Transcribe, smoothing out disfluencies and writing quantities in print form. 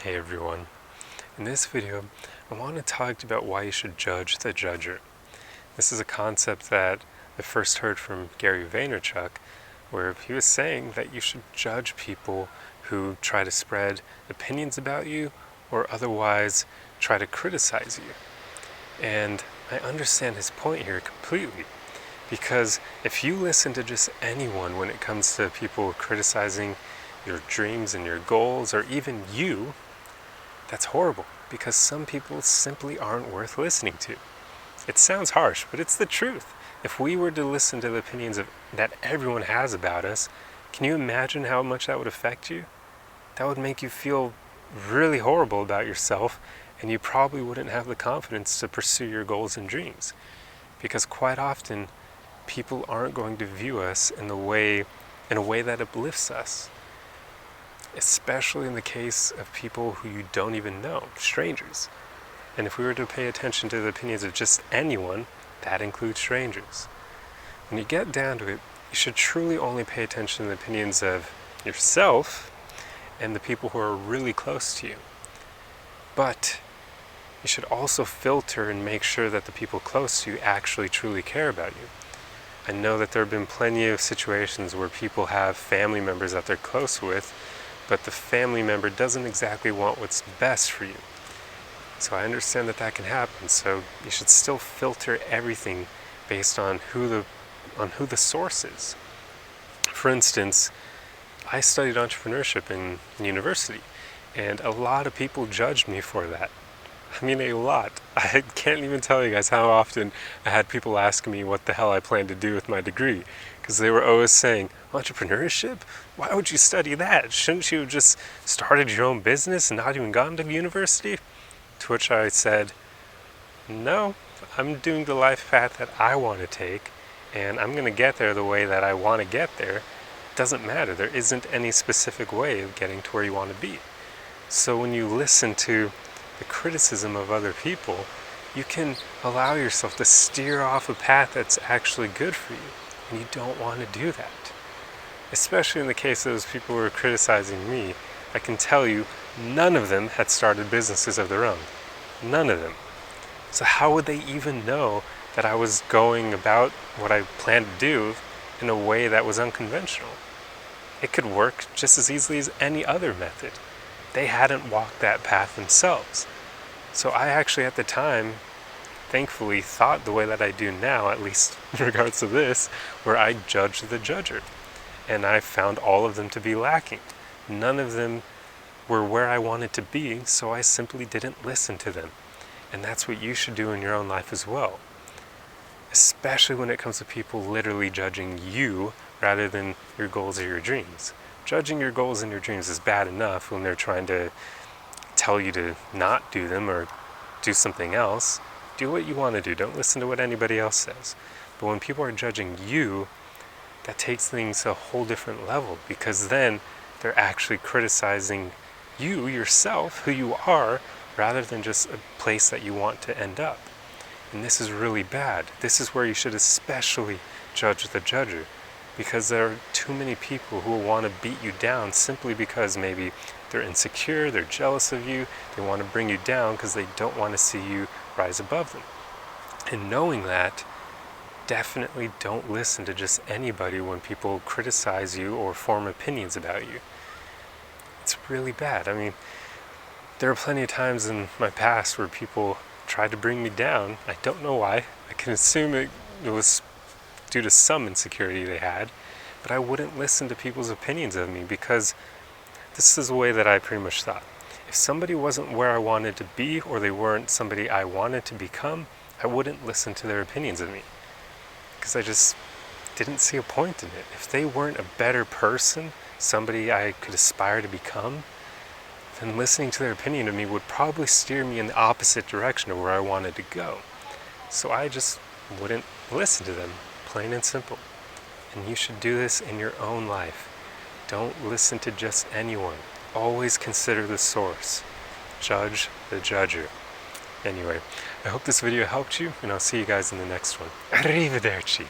Hey everyone. In this video, I want to talk about why you should judge the judger. This is a concept that I first heard from Gary Vaynerchuk, where he was saying that you should judge people who try to spread opinions about you or otherwise try to criticize you. And I understand his point here completely, because if you listen to just anyone when it comes to people criticizing your dreams and your goals, or even you, that's horrible, because some people simply aren't worth listening to. It sounds harsh, but it's the truth. If we were to listen to the opinions that everyone has about us, can you imagine how much that would affect you? That would make you feel really horrible about yourself, and you probably wouldn't have the confidence to pursue your goals and dreams. Because quite often, people aren't going to view us in a way that uplifts us. Especially in the case of people who you don't even know, strangers. And if we were to pay attention to the opinions of just anyone, that includes strangers. When you get down to it, you should truly only pay attention to the opinions of yourself and the people who are really close to you. But you should also filter and make sure that the people close to you actually truly care about you. I know that there have been plenty of situations where people have family members that they're close with, but the family member doesn't exactly want what's best for you. So I understand that that can happen. So you should still filter everything based on who the source is. For instance, I studied entrepreneurship in university, and a lot of people judged me for that. I mean, a lot. I can't even tell you guys how often I had people asking me what the hell I planned to do with my degree, because they were always saying, entrepreneurship? Why would you study that? Shouldn't you have just started your own business and not even gone to university? To which I said, no, I'm doing the life path that I want to take, and I'm going to get there the way that I want to get there. It doesn't matter. There isn't any specific way of getting to where you want to be. So when you listen to the criticism of other people, you can allow yourself to steer off a path that's actually good for you, and you don't want to do that. Especially in the case of those people who are criticizing me, I can tell you none of them had started businesses of their own. None of them. So how would they even know that I was going about what I planned to do in a way that was unconventional? It could work just as easily as any other method. They hadn't walked that path themselves. So I actually at the time, thankfully, thought the way that I do now, at least in regards to this, where I judged the judger. And I found all of them to be lacking. None of them were where I wanted to be, so I simply didn't listen to them. And that's what you should do in your own life as well. Especially when it comes to people literally judging you rather than your goals or your dreams. Judging your goals and your dreams is bad enough when they're trying to tell you to not do them or do something else. Do what you want to do. Don't listen to what anybody else says. But when people are judging you, that takes things to a whole different level, because then they're actually criticizing you, yourself, who you are, rather than just a place that you want to end up. And this is really bad. This is where you should especially judge the judger, because there are too many people who will want to beat you down simply because maybe they're insecure, they're jealous of you, they want to bring you down because they don't want to see you rise above them. And knowing that, definitely don't listen to just anybody when people criticize you or form opinions about you. It's really bad. I mean, there are plenty of times in my past where people tried to bring me down. I don't know why. I can assume it was due to some insecurity they had, but I wouldn't listen to people's opinions of me, because this is the way that I pretty much thought. If somebody wasn't where I wanted to be, or they weren't somebody I wanted to become, I wouldn't listen to their opinions of me, because I just didn't see a point in it. If they weren't a better person, somebody I could aspire to become, then listening to their opinion of me would probably steer me in the opposite direction of where I wanted to go. So I just wouldn't listen to them, plain and simple. And you should do this in your own life. Don't listen to just anyone. Always consider the source. Judge the judger. Anyway, I hope this video helped you, and I'll see you guys in the next one. Arrivederci!